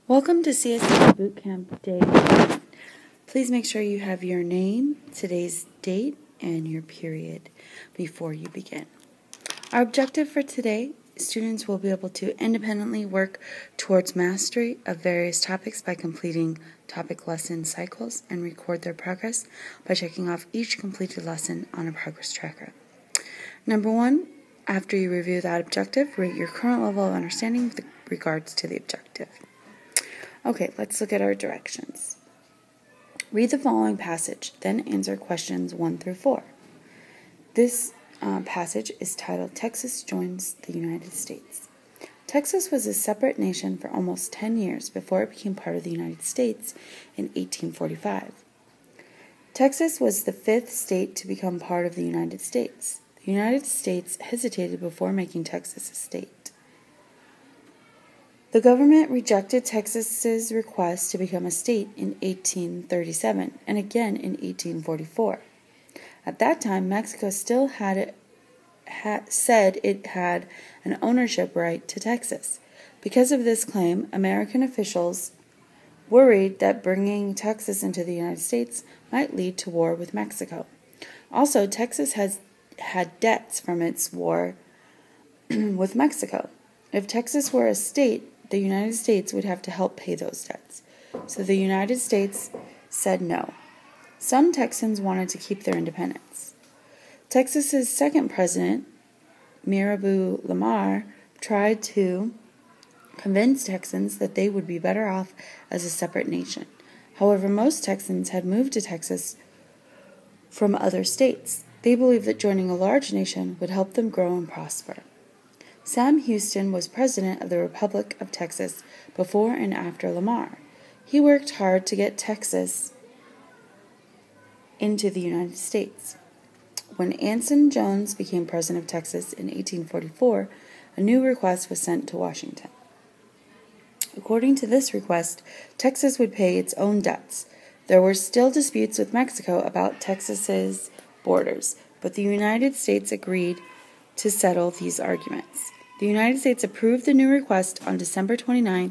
Welcome to CSE Bootcamp Day 1. Please make sure you have your name, today's date, and your period before you begin. Our objective for today, students will be able to independently work towards mastery of various topics by completing topic lesson cycles and record their progress by checking off each completed lesson on a progress tracker. Number 1, after you review that objective, rate your current level of understanding with regards to the objective. Okay, let's look at our directions. Read the following passage, then answer questions 1 through 4. This passage is titled, Texas Joins the United States. Texas was a separate nation for almost 10 years before it became part of the United States in 1845. Texas was the 5th state to become part of the United States. The United States hesitated before making Texas a state. The government rejected Texas's request to become a state in 1837 and again in 1844. At that time, Mexico still had said it had an ownership right to Texas. Because of this claim, American officials worried that bringing Texas into the United States might lead to war with Mexico. Also, Texas has had debts from its war with Mexico. If Texas were a state, the United States would have to help pay those debts. So the United States said no. Some Texans wanted to keep their independence. Texas's second president, Mirabeau Lamar, tried to convince Texans that they would be better off as a separate nation. However, most Texans had moved to Texas from other states. They believed that joining a large nation would help them grow and prosper. Sam Houston was president of the Republic of Texas before and after Lamar. He worked hard to get Texas into the United States. When Anson Jones became president of Texas in 1844, a new request was sent to Washington. According to this request, Texas would pay its own debts. There were still disputes with Mexico about Texas's borders, but the United States agreed to settle these arguments. The United States approved the new request on December 29,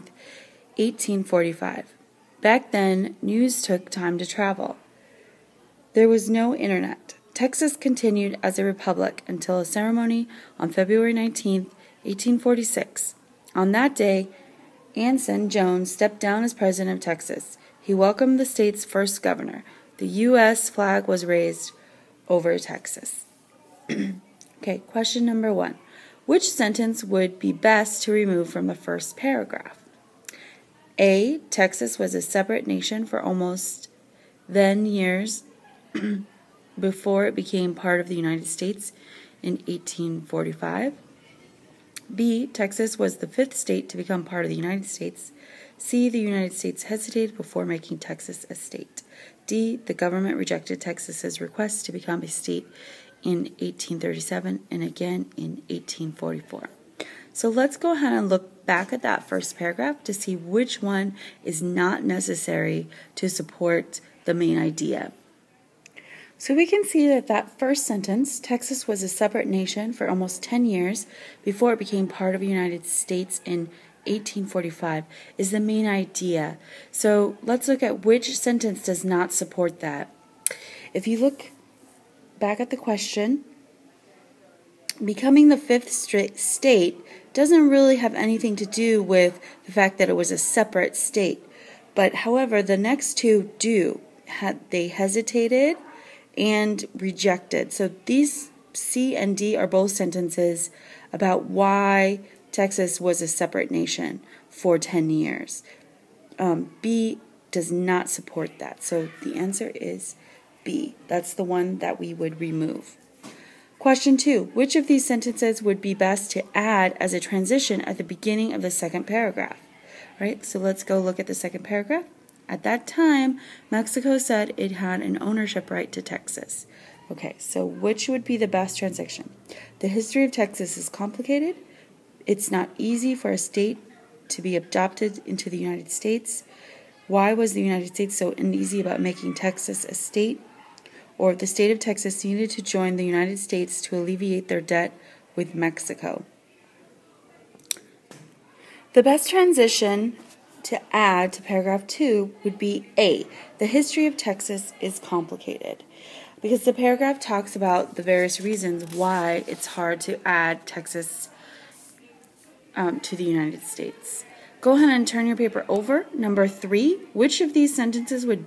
1845. Back then, news took time to travel. There was no internet. Texas continued as a republic until a ceremony on February 19, 1846. On that day, Anson Jones stepped down as president of Texas. He welcomed the state's first governor. The U.S. flag was raised over Texas. Okay, question number 1. Which sentence would be best to remove from the first paragraph? A. Texas was a separate nation for almost then years before it became part of the United States in 1845. B. Texas was the 5th state to become part of the United States. C. The United States hesitated before making Texas a state. D. The government rejected Texas's request to become a state in 1837 and again in 1844. So let's go ahead and look back at that first paragraph to see which one is not necessary to support the main idea. So we can see that first sentence, Texas was a separate nation for almost 10 years before it became part of the United States in 1845, is the main idea. So let's look at which sentence does not support that. If you look back at the question, becoming the 5th state doesn't really have anything to do with the fact that it was a separate state. But however, the next two do. They hesitated and rejected. So these C and D are both sentences about why Texas was a separate nation for 10 years. B does not support that. So the answer is B. That's the one that we would remove. Question 2. Which of these sentences would be best to add as a transition at the beginning of the second paragraph? Right? So let's go look at the second paragraph. At that time, Mexico said it had an ownership right to Texas. Okay, so which would be the best transition? The history of Texas is complicated. It's not easy for a state to be adopted into the United States. Why was the United States so uneasy about making Texas a state? Or the state of Texas needed to join the United States to alleviate their debt with Mexico. The best transition to add to paragraph 2 would be A. The history of Texas is complicated. Because the paragraph talks about the various reasons why it's hard to add Texas to the United States. Go ahead and turn your paper over. Number 3, which of these sentences would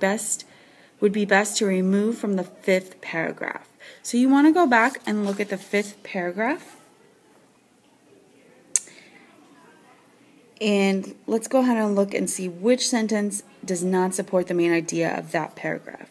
be best to remove from the 5th paragraph? So you want to go back and look at the 5th paragraph. And let's go ahead and look and see which sentence does not support the main idea of that paragraph.